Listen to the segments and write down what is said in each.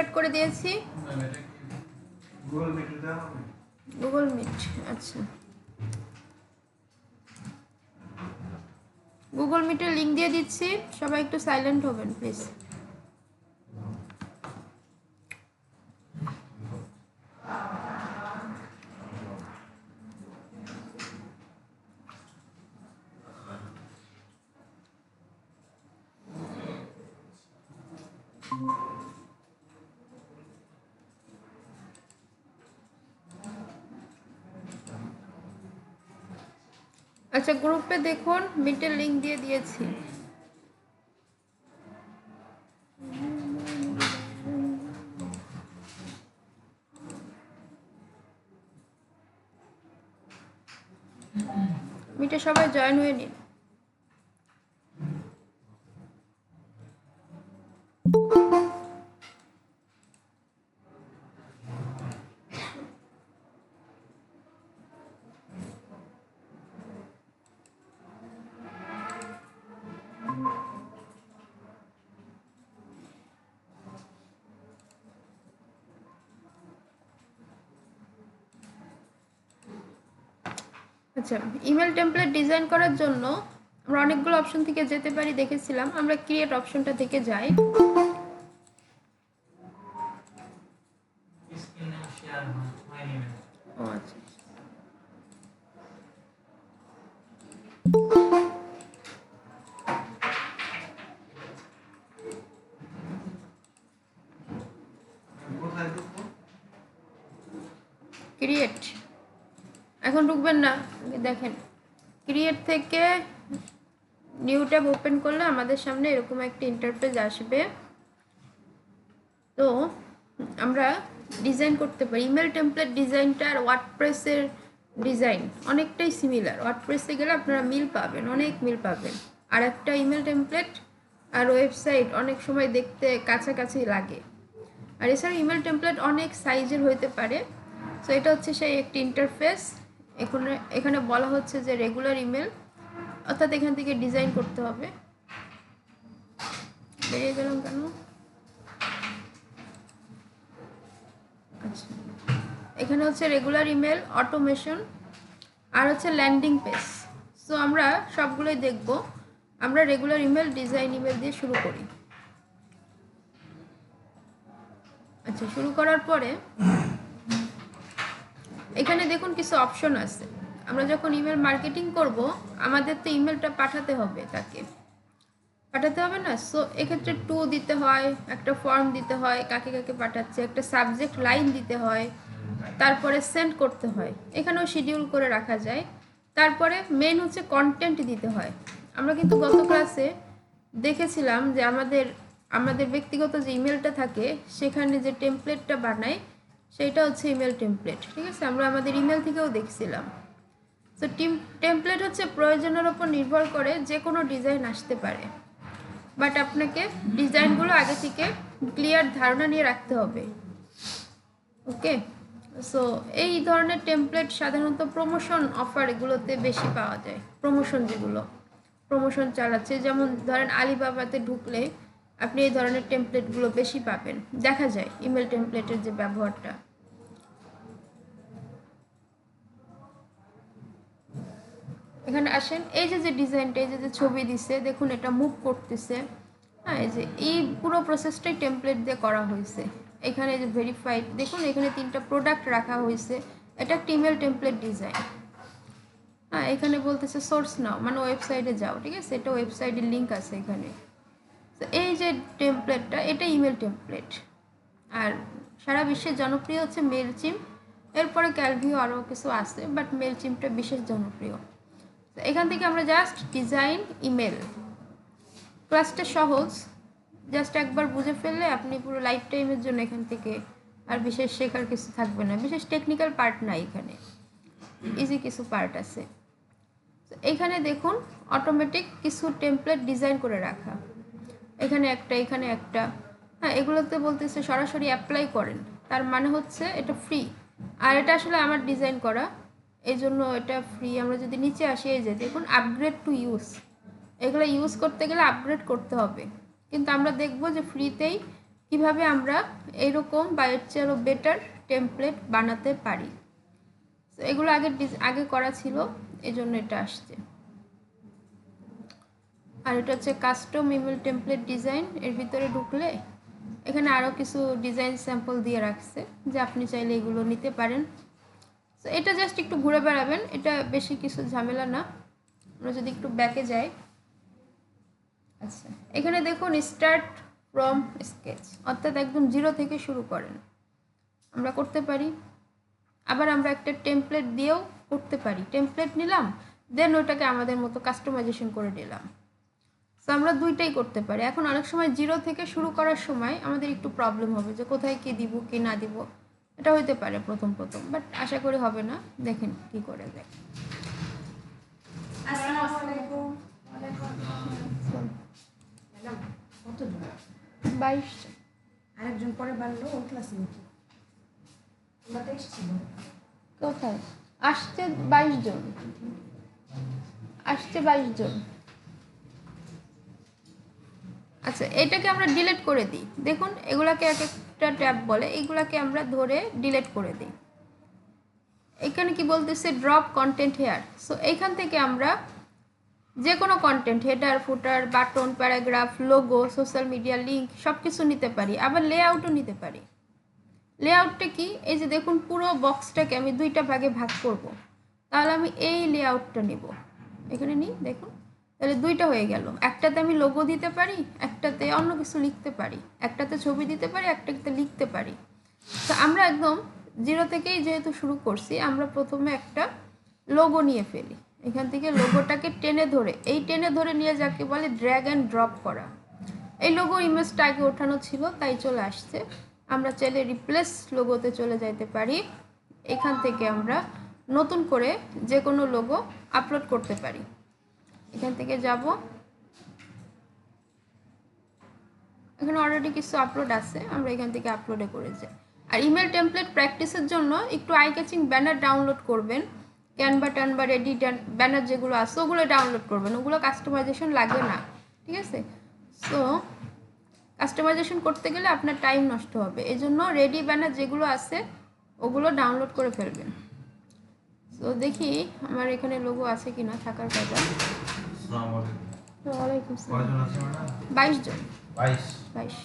Start করে দিয়েছি। Google meet, আচ্ছা গুগল মিটের লিঙ্ক দিয়ে দিচ্ছি, সবাই একটু সাইলেন্ট হবেন প্লিজ। আচ্ছা গ্রুপে দেখুন মিটের লিঙ্ক দিয়ে দিয়েছি। মিটে সবাই জয়েন হয়ে নিন। আচ্ছা ইমেল টেমপ্লেট ডিজাইন করার জন্য আমরা অনেকগুলো অপশন থেকে যেতে পারি, দেখেছিলাম। আমরা ক্রিয়েট অপশনটা থেকে যাই। ও আচ্ছা, ক্রিয়েট এখন ঢুকবেন না, দেখেন ক্রিয়েট থেকে নিউ ট্যাব ওপেন করলে আমাদের সামনে এরকম একটা ইন্টারফেস আসবে। তো আমরা ডিজাইন করতে পারি। ইমেল টেমপ্লেট ডিজাইনটা আর ওয়ার্ডপ্রেসের ডিজাইন অনেকটাই সিমিলার। ওয়ার্ডপ্রেসে গেলে আপনারা মিল পাবেন, অনেক মিল পাবেন। আর একটা ইমেল টেমপ্লেট আর ওয়েবসাইট অনেক সময় দেখতে কাছাকাছি লাগে। আর এছাড়া ইমেল টেমপ্লেট অনেক সাইজের হইতে পারে। সো এটা হচ্ছে সেই একটি ইন্টারফেস। এখানে বলা হচ্ছে যে রেগুলার ইমেল, অর্থাৎ এখান থেকে ডিজাইন করতে হবে। বেরিয়ে গেলাম কেন? আচ্ছা এখানে হচ্ছে রেগুলার ইমেল, অটোমেশন আর হচ্ছে ল্যান্ডিং পেজ। সো আমরা সবগুলোই দেখব। আমরা রেগুলার ইমেল, ডিজাইন ইমেল দিয়ে শুরু করি। আচ্ছা শুরু করার পরে এখানে দেখুন কিছু অপশন আছে। আমরা যখন ইমেল মার্কেটিং করব আমাদের তো ইমেলটা পাঠাতে হবে, তাকে পাঠাতে হবে না? সো এক্ষেত্রে টু দিতে হয়, একটা ফর্ম দিতে হয় কাকে কাকে পাঠাচ্ছে, একটা সাবজেক্ট লাইন দিতে হয়, তারপরে সেন্ড করতে হয়, এখানেও শিডিউল করে রাখা যায়। তারপরে মেন হচ্ছে কন্টেন্ট দিতে হয়। আমরা কিন্তু গত ক্লাসে দেখেছিলাম যে আমাদের ব্যক্তিগত যে ইমেলটা থাকে সেখানে যে টেমপ্লেটটা বানায় সেইটা হচ্ছে ইমেল টেমপ্লেট, ঠিক আছে? আমরা আমাদের ইমেল থেকেও দেখছিলাম। তো টেমপ্লেট হচ্ছে প্রয়োজনের ওপর নির্ভর করে যে কোনো ডিজাইন আসতে পারে, বাট আপনাকে ডিজাইনগুলো আগে থেকে ক্লিয়ার ধারণা নিয়ে রাখতে হবে। ওকে, সো এই ধরনের টেমপ্লেট সাধারণত প্রমোশন অফার এগুলোতে বেশি পাওয়া যায়। যেগুলো প্রমোশন চালাচ্ছে, যেমন ধরেন আলিবাবাতে ঢুকলে আপনি এই ধরনের টেমপ্লেটগুলো বেশি পাবেন, দেখা যায় ইমেল টেমপ্লেটের যে ব্যবহারটা। এখানে আসেন, এই যে ডিজাইনটা, এই যে ছবি দিছে দেখুন, এটা মুভ করতেছে। হ্যাঁ, এই পুরো প্রসেসটাই টেমপ্লেট দিয়ে করা হয়েছে। এখানে যে ভেরিফাইড দেখুন, এখানে 3টা প্রোডাক্ট রাখা হয়েছে, এটা একটা ইমেল টেমপ্লেট ডিজাইন। হ্যাঁ, এখানে বলতেছে সোর্স নাও, মানে ওয়েবসাইটে যাও, ঠিক আছে? এটা ওয়েবসাইটের লিঙ্ক আছে এখানে। তো এই যে টেমপ্লেটটা, এটা ইমেল টেমপ্লেট। আর সারা বিশ্বে জনপ্রিয় হচ্ছে মেলচিম, এরপরে ক্যালভিও আরও কিছু আছে, বাট মেলচিমটা বিশেষ জনপ্রিয়। তো এখান থেকে আমরা জাস্ট ডিজাইন ইমেল, ক্লাসটা সহজ, জাস্ট একবার বুঝে ফেললে আপনি পুরো লাইফ টাইমের জন্য এখান থেকে আর বিশেষ শেখার কিছু থাকবে না। বিশেষ টেকনিক্যাল পার্ট নাই এখানে, ইজি কিছু পার্ট আছে। তো এখানে দেখুন অটোমেটিক কিছু টেমপ্লেট ডিজাইন করে রাখা, এখানে একটা। হ্যাঁ, এগুলোতে বলতেছে সরাসরি অ্যাপ্লাই করেন, তার মানে হচ্ছে এটা ফ্রি। আর এটা আসলে আমার ডিজাইন করা, এই জন্য এটা ফ্রি। আমরা যদি নিচে আসি, এই যে দেখুন আপগ্রেড টু ইউজ, এগুলো ইউজ করতে গেলে আপগ্রেড করতে হবে। কিন্তু আমরা দেখব যে ফ্রিতেই কিভাবে আমরা এইরকম বা এর চেয়েও বেটার টেমপ্লেট বানাতে পারি। তো এগুলো আগে করা ছিল, এই জন্য এটা আসছে। আর এটা হচ্ছে কাস্টম ইমেল টেমপ্লেট ডিজাইন। এর ভিতরে ঢুকলে এখানে আরও কিছু ডিজাইন স্যাম্পল দিয়ে রাখছে, যে আপনি চাইলে এগুলো নিতে পারেন। তো এটা জাস্ট একটু ঘুরে বেড়াবেন, এটা বেশি কিছু ঝামেলা না। আমরা যদি একটু ব্যাকে যাই, আচ্ছা এখানে দেখুন স্টার্ট ফ্রম স্কেচ, অর্থাৎ একদম জিরো থেকে শুরু করেন, আমরা করতে পারি। আবার আমরা একটা টেমপ্লেট দিয়েও করতে পারি। টেমপ্লেট নিলাম, দেন ওটাকে আমাদের মতো কাস্টমাইজেশন করে নিলাম। সো আমরা দুইটাই করতে পারি। এখন অনেক সময় জিরো থেকে শুরু করার সময় আমাদের একটু প্রবলেম হবে যে কোথায় কী দিব কি না দিব, এটা হইতে পারে প্রথম, বাট আশা করি হবে না। দেখেন কি করে দেখ। আসসালামু আলাইকুম। 22 আরেকজন পরে বাড়লো, ওই ক্লাসে নাকি? তোমরা 23 ছিল। কোথায় আসছে? 22 জন আসছে, 22 জন। আচ্ছা এটাকে আমরা ডিলিট করে দিই। দেখুন এগুলাকে এক একটা ট্যাব বলে, এইগুলাকে আমরা ধরে ডিলিট করে দিই। এখানে কি বলতেছে, ড্রপ কন্টেন্ট হেয়ার। সো এইখান থেকে আমরা যে কোনো content, header, footer, button, paragraph, logo, social media link সব কিছু নিতে পারি। আবার লেআউটও নিতে পারি। লেআউটটা কি, এই যে দেখুন পুরো বক্সটাকে আমি দুইটা ভাগে ভাগ করব, তাহলে আমি এই লেআউটটা নিব, এখানে নিই। দেখুন তাহলে দুইটা হয়ে গেল। একটাতে আমি লোগো দিতে পারি, একটাতে অন্য কিছু লিখতে পারি, একটাতে ছবি দিতে পারি, একটাতে লিখতে পারি। তো আমরা একদম জিরো থেকেই যেহেতু শুরু করছি, আমরা প্রথমে একটা লোগো নিয়ে ফেলি। এখান থেকে লোগোটাকে টেনে ধরে, এই টেনে ধরে নিয়ে যাকে বলে ড্র্যাগ অ্যান্ড ড্রপ করা। এই লোগো ইমেজটা আগে ওঠানো ছিল তাই চলে আসছে। আমরা চাইলে রিপ্লেস লোগোতে চলে যাইতে পারি। এখান থেকে আমরা নতুন করে যে কোনো লোগো আপলোড করতে পারি। এখান থেকে যাব, এখানে অলরেডি কিছু আপলোড আছে, আমরা এখান থেকে আপলোডে করে যাই। আর ইমেল টেমপ্লেট প্র্যাকটিসের জন্য একটু আই ক্যাচিং ব্যানার ডাউনলোড করবেন। ক্যানভা টানভা রেডি ব্যানার যেগুলো আছে ওগুলো ডাউনলোড করবেন, ওগুলো কাস্টমাইজেশন লাগে না, ঠিক আছে? সো কাস্টমাইজেশন করতে গেলে আপনার টাইম নষ্ট হবে, এই জন্য রেডি ব্যানার যেগুলো আছে ওগুলো ডাউনলোড করে ফেলবেন। তো দেখি আমার এখানে লোগো আছে কিনা, থাকার কথা। ওয়ালাইকুম আসসালাম। 22 জন। 22।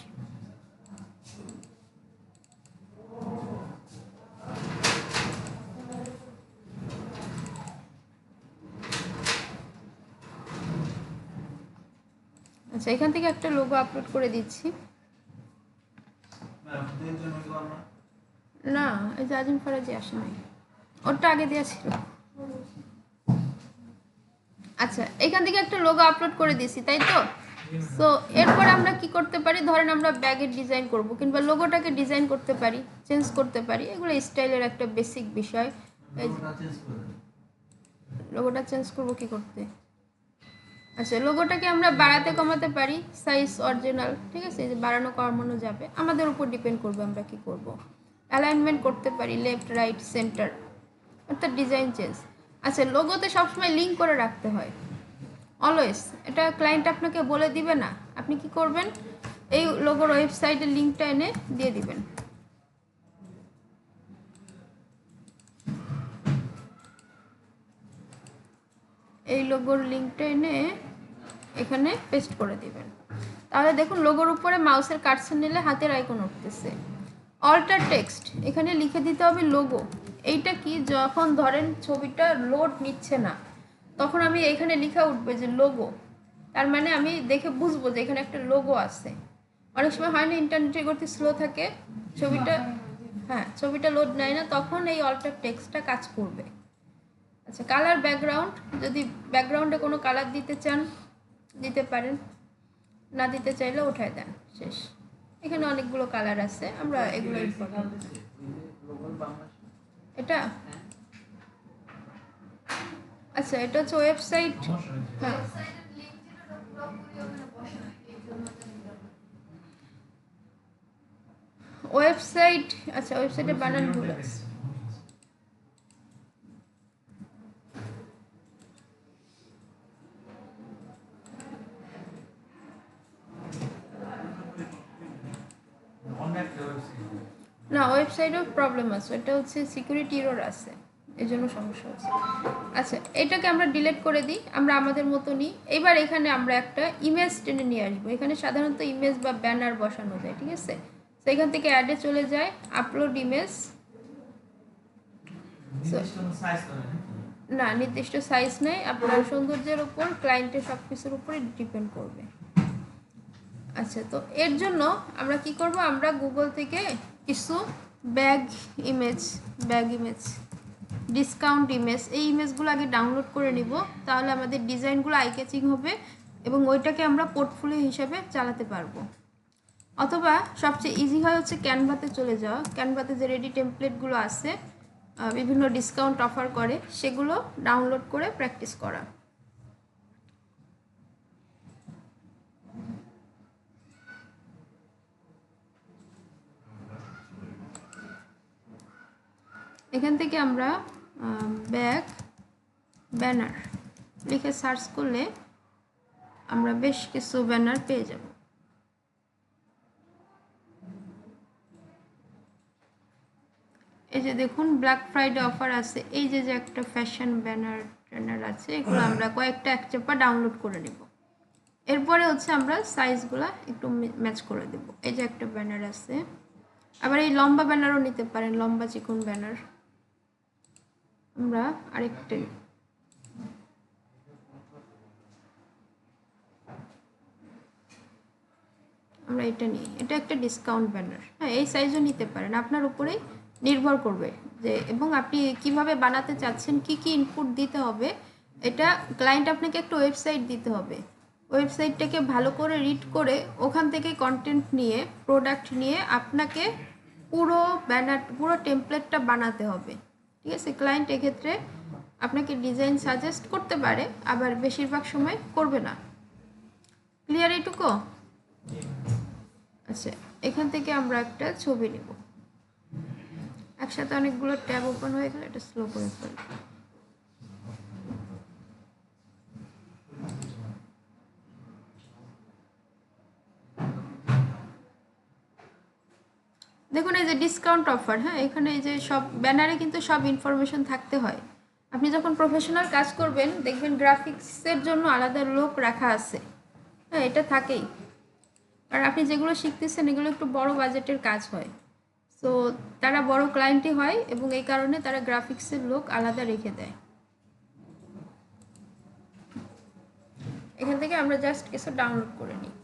আচ্ছা এখান থেকে একটা লোগো আপলোড করে দিচ্ছি। না এই যে আজিম ফরাজি আসে নাই, ওরটা আগে দেওয়া ছিল। আচ্ছা এখান থেকে একটা লোগো আপলোড করে দিয়েছি, তাই তো? সো এরপর আমরা কি করতে পারি, ধরেন আমরা ব্যাগের ডিজাইন করব, কিংবা লোগোটাকে ডিজাইন করতে পারি, চেঞ্জ করতে পারি। এগুলো স্টাইলের একটা বেসিক বিষয়। লোগোটা চেঞ্জ করব কি করতে? আচ্ছা লোগোটাকে আমরা বাড়াতে কমাতে পারি, সাইজ অরিজিনাল, ঠিক আছে? এই যে বাড়ানো কমানো যাবে, আমাদের উপর ডিপেন্ড করবে আমরা কি করব। অ্যালাইনমেন্ট করতে পারি, লেফট রাইট সেন্টার, অর্থাৎ ডিজাইন চেঞ্জ। আচ্ছা লোগোতে সবসময় লিঙ্ক করে রাখতে হয় অলওয়েজ, এটা ক্লায়েন্ট আপনাকে বলে দিবে না। আপনি কি করবেন, এই লোগোর ওয়েবসাইটের লিঙ্কটা এনে দিয়ে দিবেন। এই লোগোর লিঙ্কটা এনে এখানে পেস্ট করে দিবেন। তাহলে দেখুন লোগোর উপরে মাউসের কার্সর নিলে হাতের আইকন উঠতেছে। অল্টার টেক্সট, এখানে লিখে দিতে হবে লোগো। এইটা কি, যখন ধরেন ছবিটা লোড নিচ্ছে না তখন আমি এখানে লেখা উঠবে যে লোগো, তার মানে আমি দেখে বুঝবো যে এখানে একটা লোগো আছে। অনেক সময় হয় না, ইন্টারনেটের গতি স্লো থাকে, ছবিটা লোড নেয় না, তখন এই অল্টার টেক্সটটা কাজ করবে। আচ্ছা কালার ব্যাকগ্রাউন্ড, যদি ব্যাকগ্রাউন্ডে কোনো কালার দিতে চান দিতে পারেন, না দিতে চাইলে উঠায় দেন, শেষ। এখানে অনেকগুলো কালার আছে, আমরা এগুলো এটা আচ্ছা এটা হচ্ছে ওয়েবসাইট। হ্যাঁ ওয়েবসাইট, আচ্ছা ওয়েবসাইটে বানান ভুল আছে। না, ওয়েবসাইটেও প্রবলেম আছে, এটা হচ্ছে সিকিউরিটি এরর আছে, এই জন্য সমস্যা হচ্ছে। আচ্ছা, এটাকে আমরা ডিলিট করে দিই, আমরা আমাদের মতো নিই। এবার এখানে আমরা একটা ইমেজ টেনে নিয়ে আসবো। এখানে সাধারণত ইমেজ বা ব্যানার বসানো যায়, ঠিক আছে? তো এখান থেকে অ্যাডে চলে যায়, আপলোড ইমেজ। না, নির্দিষ্ট সাইজ নেই, আপনার সৌন্দর্যের উপর, ক্লায়েন্টের সব কিছুর উপরে ডিপেন্ড করবে। আচ্ছা, তো এর জন্য আমরা কি করব, আমরা গুগল থেকে কিছু ব্যাগ ইমেজ, ডিসকাউন্ট ইমেজ, এই ইমেজগুলো আগে ডাউনলোড করে নিব, তাহলে আমাদের ডিজাইনগুলো আই ক্যাচিং হবে এবং ওইটাকে আমরা পোর্টফোলিও হিসেবে চালাতে পারবো। অথবা সবচেয়ে ইজি হয় হচ্ছে ক্যানভাতে চলে যাওয়া। ক্যানভাতে যে রেডি টেমপ্লেটগুলো আছে, বিভিন্ন ডিসকাউন্ট অফার করে, সেগুলো ডাউনলোড করে প্র্যাকটিস করা। এখান থেকে আমরা ব্যাগ ব্যানার লিখে সার্চ করলে আমরা বেশ কিছু ব্যানার পেয়ে যাব। এই যে দেখুন, ব্ল্যাক ফ্রাইডে অফার আছে, এই যে যে একটা ফ্যাশন ব্যানার আছে, এগুলো আমরা কয়েকটা এক চাপা ডাউনলোড করে নেব। এরপরে হচ্ছে আমরা সাইজগুলো একটু ম্যাচ করে দেব। এই যে একটা ব্যানার আছে, আবার এই লম্বা ব্যানারও নিতে পারেন, লম্বা চিকন ব্যানার। আমরা আরেকটা আমরা এটা নিই, এটা একটা ডিসকাউন্ট ব্যানার। হ্যাঁ, এই সাইজও নিতে পারেন, আপনার উপরেই নির্ভর করবে যে, এবং আপনি কিভাবে বানাতে চাচ্ছেন, কি কি ইনপুট দিতে হবে। এটা ক্লায়েন্ট আপনাকে একটা ওয়েবসাইট দিতে হবে, ওয়েবসাইটটাকে ভালো করে রিড করে ওখান থেকে কন্টেন্ট নিয়ে, প্রোডাক্ট নিয়ে আপনাকে পুরো ব্যানার, পুরো টেমপ্লেটটা বানাতে হবে, ঠিক আছে? ক্লায়েন্ট এক্ষেত্রে আপনাকে ডিজাইন সাজেস্ট করতে পারে, আবার বেশিরভাগ সময় করবে না। ক্লিয়ার এইটুকু? আচ্ছা, এখান থেকে আমরা একটা ছবি নেব। একসাথে অনেকগুলো ট্যাব ওপেন হয়ে গেলে এটা স্লো করে ফেলব। দেখুন, এই যে ডিসকাউন্ট অফার, হ্যাঁ, এখানে এই যে সব ব্যানারে কিন্তু সব ইনফরমেশন থাকতে হয়। আপনি যখন প্রফেশনাল কাজ করবেন, দেখবেন গ্রাফিক্সের জন্য আলাদা লোক রাখা আছে। হ্যাঁ, এটা থাকেই, কারণ আপনি যেগুলো শিখতেছেন এগুলো একটু বড় বাজেটের কাজ হয়। সো তারা বড় ক্লায়েন্টই হয় এবং এই কারণে তারা গ্রাফিক্সের লোক আলাদা রেখে দেয়। এখান থেকে আমরা জাস্ট কিছু ডাউনলোড করে নিই।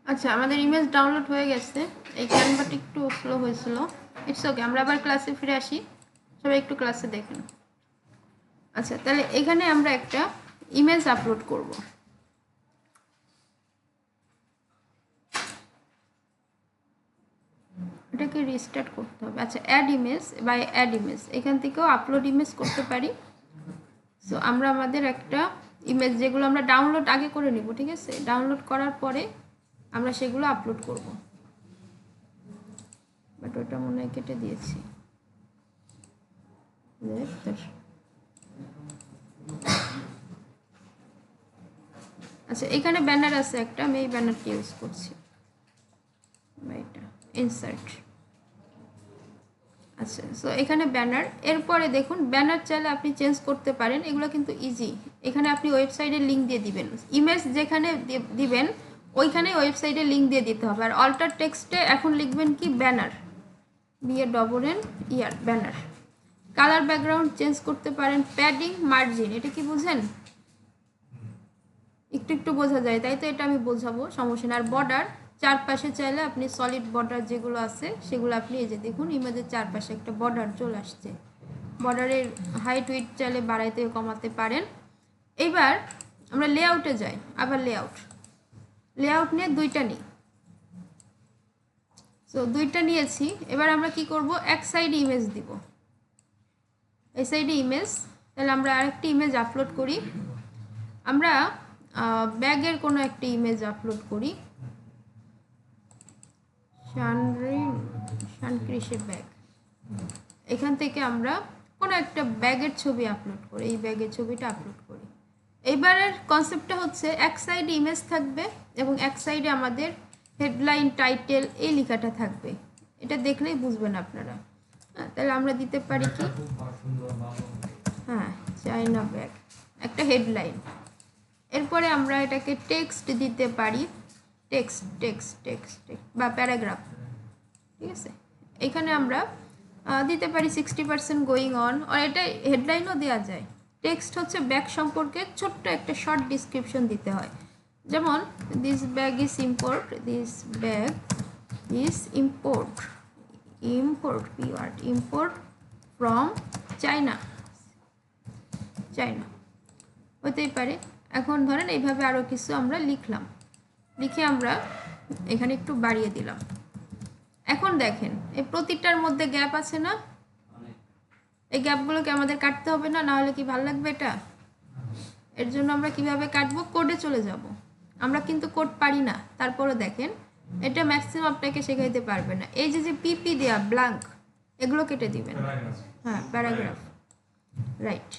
আচ্ছা, আমাদের ইমেজ ডাউনলোড হয়ে গেছে। এই ক্যানভাটা একটু স্লো হয়েছিল, ইটস ওকে। আমরা আবার ক্লাসে ফিরে আসি, সবাই একটু ক্লাসে দেখেন। আচ্ছা, তাহলে এখানে আমরা একটা ইমেজ আপলোড করব। এটাকে রিস্টার্ট করতে হবে। আচ্ছা, add image by add image, এখান থেকেও আপলোড ইমেজ করতে পারি। সো আমরা আমাদের একটা ইমেজ যেগুলো আমরা ডাউনলোড আগে করে নিব, ঠিক আছে? ডাউনলোড করার পরে আমরা সেগুলো আপলোড করব। বাট ওটা মনে হয় কেটে দিয়েছি। আচ্ছা, এখানে ব্যানার আছে একটা, আমি এই ব্যানারটি ইউজ করছি। এটা ইনসার্ট। আচ্ছা, সো এখানে ব্যানার। এরপরে দেখুন, ব্যানার চাইলে আপনি চেঞ্জ করতে পারেন, এগুলো কিন্তু ইজি। এখানে আপনি ওয়েবসাইটের লিঙ্ক দিয়ে দিবেন, ইমেজ যেখানে দিবেন ওইখানে ওয়েবসাইটের লিঙ্ক দিয়ে দিতে হবে। আর অল্টার টেক্সটে এখন লিখবেন কি banner, BANNER, banner. Colour background change করতে পারেন, প্যাডিং, মার্জিন, এটা কি বুঝেন? একটু একটু বোঝা যায়, তাই তো? এটা আমি বোঝাবো, সমস্যা না। আর বর্ডার চারপাশে চাইলে আপনি সলিড বর্ডার যেগুলো আছে সেগুলো আপনি এই যে দেখুন ইমেজের চারপাশে একটা বর্ডার চলে আসছে। বর্ডারের হাইট উইড চাইলে বাড়াইতে কমাতে পারেন। এবার আমরা লেআউটে যাই, আবার লেআউট নিয়ে দুইটা নিই। সো দুইটা নিয়েছি। এবার আমরা কি করব, এক সাইডে ইমেজ দিব, এই সাইডে ইমেজ। তাহলে আমরা আরেকটি ইমেজ আপলোড করি। আমরা ব্যাগের কোনো একটা ইমেজ আপলোড করি, শানক্রিসের ব্যাগ। এখান থেকে আমরা কোনো একটা ব্যাগের ছবি আপলোড করি, এই ব্যাগের ছবিটা আপলোড করি। এইবারের কনসেপ্টটা হচ্ছে এক সাইডে ইমেজ থাকবে এবং এক সাইডে আমাদের হেডলাইন, টাইটেল এই লেখাটা থাকবে। এটা দেখলেই বুঝবেন আপনারা। তাহলে আমরা দিতে পারি কি, হ্যাঁ, চায়না ব্যাগ, একটা হেডলাইন। এরপরে আমরা এটাকে টেক্সট দিতে পারি, টেক্সট বা প্যারাগ্রাফ, ঠিক আছে? এখানে আমরা দিতে পারি 60% গোয়িং অন। আর এটা হেডলাইনও দেওয়া যায়। টেক্সট হচ্ছে ব্যাগ সম্পর্কে ছোট্ট একটা শর্ট ডিসক্রিপশন দিতে হয়, যেমন this bag is import, this bag is import from China হতেই পারে। এখন ধরেন এইভাবে আরও কিছু আমরা লিখলাম, লিখে আমরা এখানে একটু বাড়িয়ে দিলাম। এখন দেখেন এই প্রতিটার মধ্যে গ্যাপ আছে না? এই গ্যাপগুলোকে আমাদের কাটতে হবে না, না হলে কি ভালো লাগবে এটা? এর জন্য আমরা কিভাবে কাটবো, কোডে চলে যাব। আমরা কিন্তু কোড পারি না, তারপরে দেখেন এটা ম্যাক্সিমাম আপনাকে শেখাইতে পারবে না। এই যে পিপি দেয়া ব্ল্যাঙ্ক, এগুলো কেটে দিবেন। হ্যাঁ, প্যারাগ্রাফ, রাইট।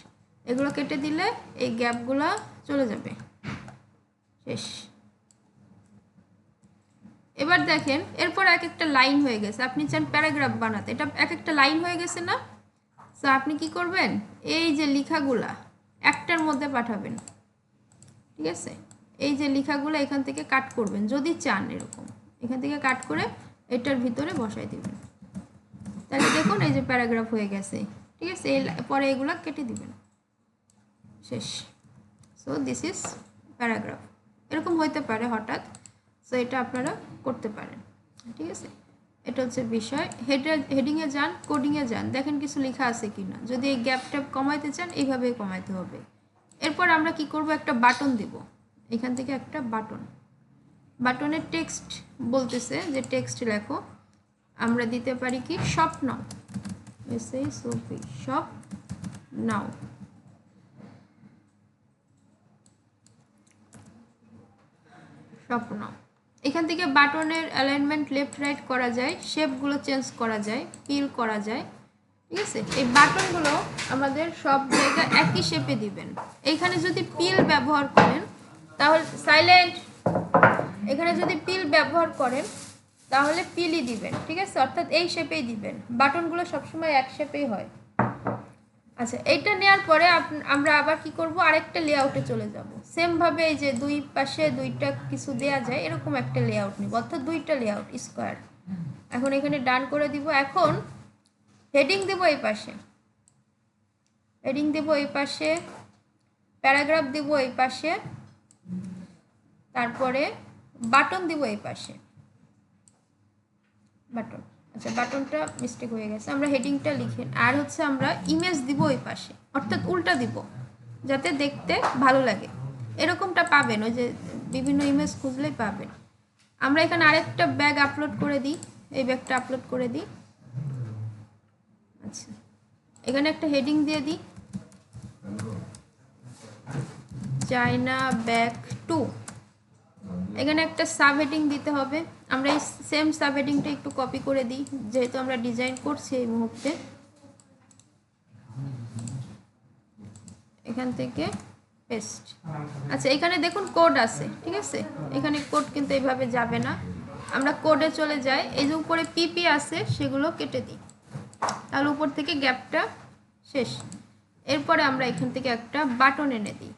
এগুলো কেটে দিলে এই গ্যাপগুলো চলে যাবে, শেষ। এবার দেখেন এরপর এক একটা লাইন হয়ে গেছে। আপনি চান প্যারাগ্রাফ বানাতে, এটা এক একটা লাইন হয়ে গেছে না? তো আপনি কি করবেন, এই যে লেখাগুলা একটার মধ্যে পাঠাবেন, ঠিক আছে? এই যে লেখাগুলো এখান থেকে কাট করবেন যদি চান, এরকম এখান থেকে কাট করে এটার ভিতরে বসাই দিবেন। তাহলে দেখুন এই যে প্যারাগ্রাফ হয়ে গেছে, ঠিক আছে? পরে এগুলা কেটে দিবেন, শেষ। So this is paragraph. এরকম হইতে পারে হঠাৎ, সো এটা আপনারা করতে পারেন, ঠিক আছে? এটা হচ্ছে বিষয়। হেডিংয়ে যান, কোডিংয়ে যান, দেখেন কিছু লেখা আছে কি না। যদি এই গ্যাপ ট্যাপ কমাইতে চান এইভাবেই কমাইতে হবে। এরপর আমরা কি করব, একটা বাটন দেব। এখান থেকে একটা বাটনের টেক্সট বলতেছে যে টেক্সট লেখো। আমরা দিতে পারি কি, শপ নাও, শপ নাও। স্বপ্ন। এখান থেকে বাটনের অ্যালাইনমেন্ট লেফট রাইট করা যায়, শেপগুলো চেঞ্জ করা যায়, পিল করা যায়, ঠিক আছে? এই বাটনগুলো আমাদের সব জায়গায় একই শেপে দিবেন। এইখানে যদি পিল ব্যবহার করেন তাহলে সাইলেন্ট, এখানে যদি পিল ব্যবহার করেন তাহলে পিলই দিবেন, ঠিক আছে? অর্থাৎ এই শেপেই দিবেন। বাটনগুলো সবসময় এক শেপেই হয়। আচ্ছা, এইটা নেওয়ার পরে আমরা আবার কি করব, আরেকটা লেআউটে চলে যাব। সেম ভাবে এই যে দুই পাশে দুইটা কিছু দেয়া যায় এরকম একটা লেআউট নিব, অর্থাৎ দুইটা লেআউট স্কোয়ার। এখন এখানে ডান করে দিব। এখন হেডিং দেব এই পাশে, প্যারাগ্রাফ দেব এই পাশে, তারপরে বাটন দিব এই পাশে, বাটন। আচ্ছা বাটনটা মিস্টেক হয়ে গেছে, আমরা হেডিংটা লিখে, আর হচ্ছে আমরা ইমেজ দিব ওই পাশে, অর্থাৎ উল্টা দিব যাতে দেখতে ভালো লাগে। এরকমটা পাবেন, ওই যে বিভিন্ন ইমেজ খুঁজলেই পাবেন। আমরা এখানে আরেকটা ব্যাগ আপলোড করে দিই, এই ব্যাগটা আপলোড করে দিই। আচ্ছা এখানে একটা হেডিং দিয়ে দিই, চায়না ব্যাগ 2। এখানে একটা সাব হেডিং দিতে হবে। আমরা এই সেম সাব হেডিংটা একটু কপি করে দিই, যেহেতু আমরা ডিজাইন করছি এই মুহূর্তে। এখান থেকে পেস্ট। আচ্ছা এখানে দেখুন কোড আছে, ঠিক আছে, এখানে কোড কিন্তু এইভাবে যাবে না, আমরা কোডে চলে যাই। এই যে উপরে পিপি আছে সেগুলো কেটে দিই, তাহলে উপর থেকে গ্যাপটা শেষ। এরপরে আমরা এখান থেকে একটা বাটন এনে দিই,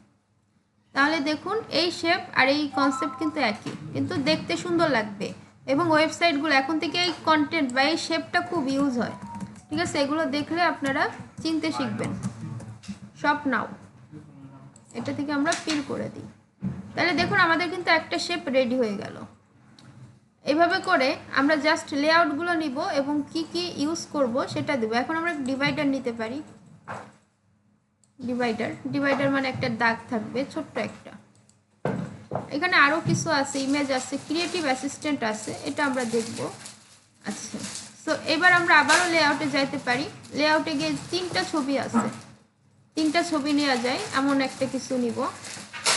তাহলে দেখুন এই শেপ আর এই কনসেপ্ট কিন্তু একই, কিন্তু দেখতে সুন্দর লাগবে। এবং ওয়েবসাইটগুলো এখন থেকে এই কন্টেন্ট বা এই শেপটা খুব ইউজ হয়, ঠিক আছে, এগুলো দেখলে আপনারা চিনতে শিখবেন। শপ নাও, এটা থেকে আমরা পিন করে দিই, তাহলে দেখুন আমাদের কিন্তু একটা শেপ রেডি হয়ে গেল। এইভাবে করে আমরা জাস্ট লেআউটগুলো নিব এবং কি কি ইউজ করব সেটা দেবো। এখন আমরা ডিভাইডার নিতে পারি, ডিভাইডার মানে একটা দাগ থাকবে ছোট্ট একটা। এখানে আরও কিছু আছে, ইমেজ আছে, ক্রিয়েটিভ অ্যাসিস্ট্যান্ট আছে, এটা আমরা দেখব। আচ্ছা সো এবার আমরা আবারও লেআউটে যাইতে পারি। লেআউটে গিয়ে 3টা ছবি আছে, 3টা ছবি নেওয়া যায় এমন একটা কিছু নিব।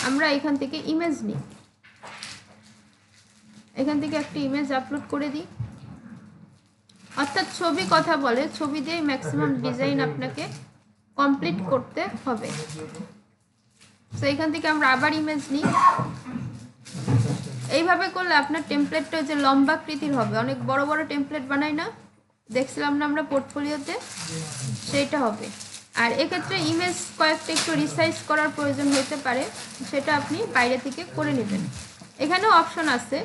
আমরা এখান থেকে ইমেজ নিই, এখান থেকে একটা ইমেজ আপলোড করে দিই। অর্থাৎ ছবি কথা বলে, ছবি দিয়ে ম্যাক্সিমাম ডিজাইন আপনাকে কমপ্লিট করতে হবে। তো এখান থেকে আমরা আবার ইমেজ নিই। এইভাবে করলে আপনার টেমপ্লেটটা যে লম্বাকৃতির হবে, অনেক বড় বড় টেমপ্লেট বানাই না, দেখছিলাম না আমরা পোর্টফোলিওতে, সেইটা হবে। আর এক্ষেত্রে ইমেজ কয়েকটা একটু রিসাইজ করার প্রয়োজন হতে পারে, সেটা আপনি বাইরে থেকে করে নেবেন। এখানেও অপশন আছে,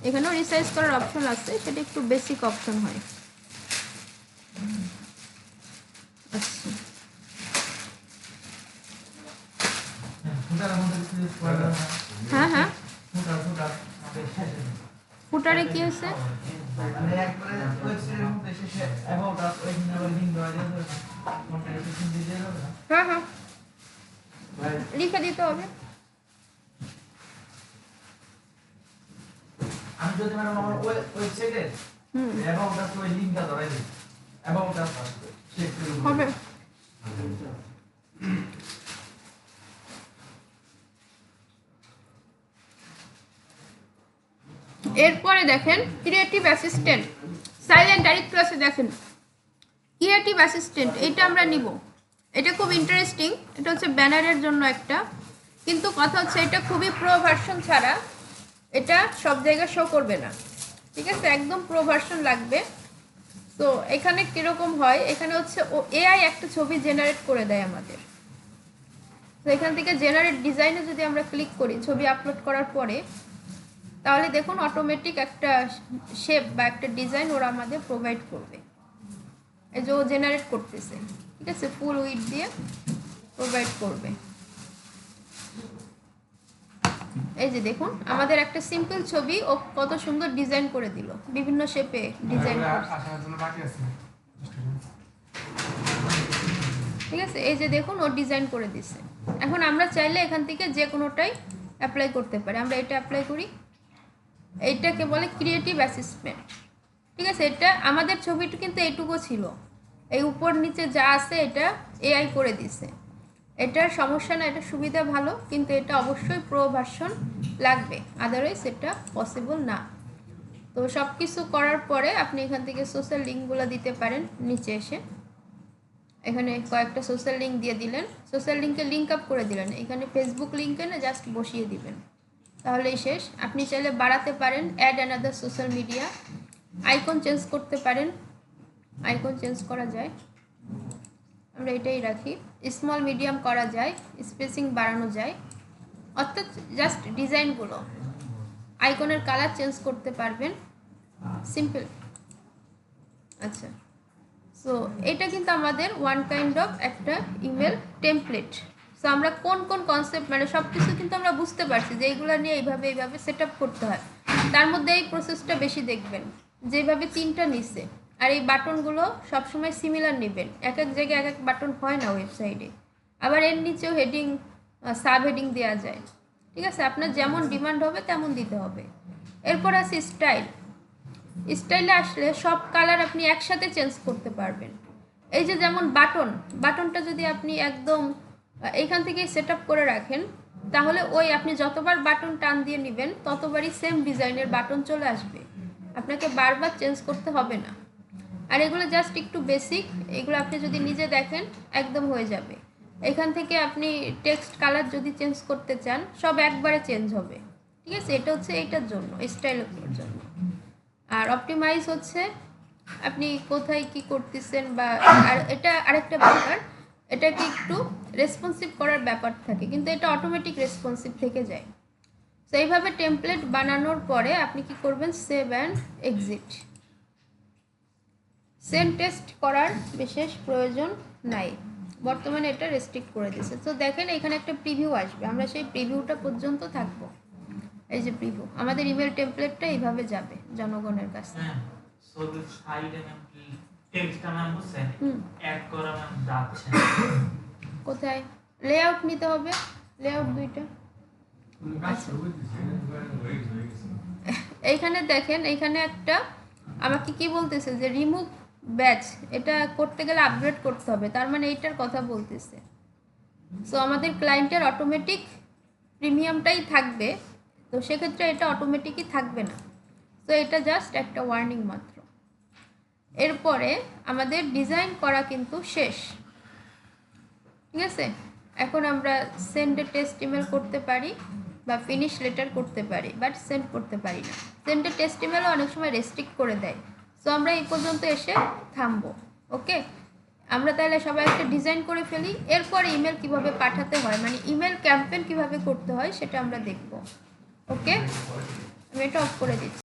এখানেও রিসাইজ করার অপশন আছে, সেটা একটু বেসিক অপশন হয়। আচ্ছা হ্যাঁ হ্যাঁ, ফুটারে কি আছে? হ্যাঁ হ্যাঁ লিখে দিতে হবে। আমি যদি ম্যাডাম আমার ওয়েবসাইটে অ্যাবাউট আস ওই লিংকটা ধরাই দিই, অ্যাবাউট আস হবে। এরপরে দেখেন ক্রিয়েটিভ অ্যাসিস্ট্যান্ট, সাইলেন্ট আরেকটু আছে দেখেন, ক্রিয়েটিভ অ্যাসিস্ট্যান্ট এটা আমরা নিব। এটা খুব ইন্টারেস্টিং, এটা হচ্ছে ব্যানারের জন্য একটা, কিন্তু কথা হচ্ছে এটা খুবই প্রো ভার্সন ছাড়া এটা সব জায়গায় শো করবে না, ঠিক আছে, একদম প্রো ভার্সন লাগবে। তো এখানে কীরকম হয়, এখানে হচ্ছে ও এআই একটা ছবি জেনারেট করে দেয় আমাদের। তো এখান থেকে জেনারেট ডিজাইনে যদি আমরা ক্লিক করি ছবি আপলোড করার পরে, তাহলে দেখুন অটোমেটিক একটা শেপ বা একটা ডিজাইন ওরা আমাদের প্রোভাইড করবে। এই যে ও জেনারেট করতেছে, ঠিক আছে, ফুল উইডথ দিয়ে প্রোভাইড করবে। এই যে দেখুন আমাদের একটা সিম্পল ছবি ও কত সুন্দর ডিজাইন করে দিল, বিভিন্ন শেপে ডিজাইন করছে, ঠিক আছে। এই যে দেখুন ও ডিজাইন করে দিছে। এখন আমরা চাইলে এখান থেকে যে কোনোটাই অ্যাপ্লাই করতে পারি। আমরা এটা অ্যাপ্লাই করি, এইটাকে বলে ক্রিয়েটিভ অ্যাসিস্ট্যান্ট, ঠিক আছে। এটা আমাদের ছবিটা কিন্তু এইটুকু ছিল, এই উপর নিচে যা আছে এটা এআই করে দিছে। এটার সমস্যা না, এটা সুবিধা ভালো, কিন্তু এটা অবশ্যই প্রো ভার্সন লাগবে, আদারওয়াইজ এটা পসিবল না। তো সব কিছু করার পরে আপনি এখান থেকে সোশ্যাল লিঙ্কগুলো দিতে পারেন। নিচে এসে এখানে কয়েকটা সোশ্যাল লিঙ্ক দিয়ে দিলেন, সোশ্যাল লিঙ্কে লিঙ্ক আপ করে দিলেন, এখানে ফেসবুক লিঙ্কে না জাস্ট বসিয়ে দিবেন, তাহলেই শেষ। আপনি চাইলে বাড়াতে পারেন, add another social media, icon change করতে পারেন, আইকন চেঞ্জ করা যায়, আমরা এটাই রাখি, স্মল মিডিয়াম করা যায়, স্পেসিং বাড়ানো যায়, অর্থাৎ জাস্ট ডিজাইনগুলো, আইকনের কালার চেঞ্জ করতে পারবেন, সিম্পল। আচ্ছা সো এটা কিন্তু আমাদের ওয়ান কাইন্ড অফ একটা ইমেল টেমপ্লেট, সো আমরা কোন কোন কনসেপ্ট মানে সব কিছু কিন্তু আমরা বুঝতে পারছি যে এইগুলো নিয়ে এইভাবে সেট আপ করতে হয়। তার মধ্যে এই প্রসেসটা বেশি দেখবেন, যেভাবে 3টা নিচে। আর এই বাটনগুলো সবসময় সিমিলার নেবেন, এক এক জায়গায় এক এক বাটন হয় না ওয়েবসাইটে। আবার এর নিচেও হেডিং সাব হেডিং দেওয়া যায়, ঠিক আছে? আপনার যেমন ডিমান্ড হবে তেমন দিতে হবে। এরপর আছে স্টাইল। স্টাইলে আসলে সব কালার আপনি একসাথে চেঞ্জ করতে পারবেন। এই যে যেমন বাটনটা যদি আপনি একদম এইখান থেকে সেট আপ করে রাখেন, তাহলে ওই আপনি যতবার বাটন টান দিয়ে নেবেন ততবারই সেম ডিজাইনের বাটন চলে আসবে, আপনাকে বারবার চেঞ্জ করতে হবে না। আর এগুলো জাস্ট একটু বেসিক, এগুলো আপনি যদি নিজে দেখেন একদম হয়ে যাবে। এখান থেকে আপনি টেক্সট কালার যদি চেঞ্জ করতে চান সব একবারে চেঞ্জ হবে, ঠিক আছে? এটা হচ্ছে এইটার জন্য, স্টাইলের জন্য। আর অপটিমাইজ হচ্ছে আপনি কোথায় কি করতেছেন বা আর এটা আরেকটা ব্যাপার, এটাকে একটু রেসপন্সিভ করার ব্যাপার থাকে, কিন্তু এটা অটোমেটিক রেসপন্সিভ থেকে যায়। তো এইভাবে টেমপ্লেট বানানোর পরে আপনি কি করবেন, save and exit. Send test করার বিশেষ প্রয়োজন নাই, বর্তমানে এটা রেস্ট্রিক্ট করে দিয়েছে। তো দেখেন এখানে একটা প্রিভিউ আসবে, আমরা সেই প্রিভিউটা পর্যন্ত থাকবো। এই যে প্রিভিউ, আমাদের ইমেল টেমপ্লেটটা এইভাবে যাবে জনগণের কাছে। So this side and text ma'am বুঝছেন অ্যাড করা ম্যাম যাচ্ছে কোথায় লেআউট নিতে হবে, লেআউট 2টা। এইখানে দেখেন, এইখানে একটা আমাকে কি বলতেছে যে রিমুভ ব্যাচ, এটা করতে গেলে আপগ্রেড করতে হবে, তার মানে এইটার কথা বলতেছে। সো আমাদের ক্লায়েন্টের অটোমেটিক প্রিমিয়ামটাই থাকবে, তো সেক্ষেত্রে এটা অটোমেটিকই থাকবে না। তো এটা জাস্ট একটা ওয়ার্নিং মাত্র। এরপরে আমাদের ডিজাইন করা কিন্তু শেষ, ঠিক আছে? এখন আমরা সেন্ড এ টেস্ট ইমেল করতে পারি বা ফিনিশ লেটার করতে পারি, বাট সেন্ড করতে পারি না। সেন্ড এ টেস্ট ইমেলও অনেক সময় রেস্ট্রিক্ট করে দেয়। সো আমরা এই পর্যন্ত এসে থামবো। ওকে, আমরা তাহলে সবাই একটা ডিজাইন করে ফেলি, এরপরে ইমেল কিভাবে পাঠাতে হয়, মানে ইমেল ক্যাম্পেইন কিভাবে করতে হয় সেটা আমরা দেখব। ওকে, আমি এটা অফ করে দিচ্ছি।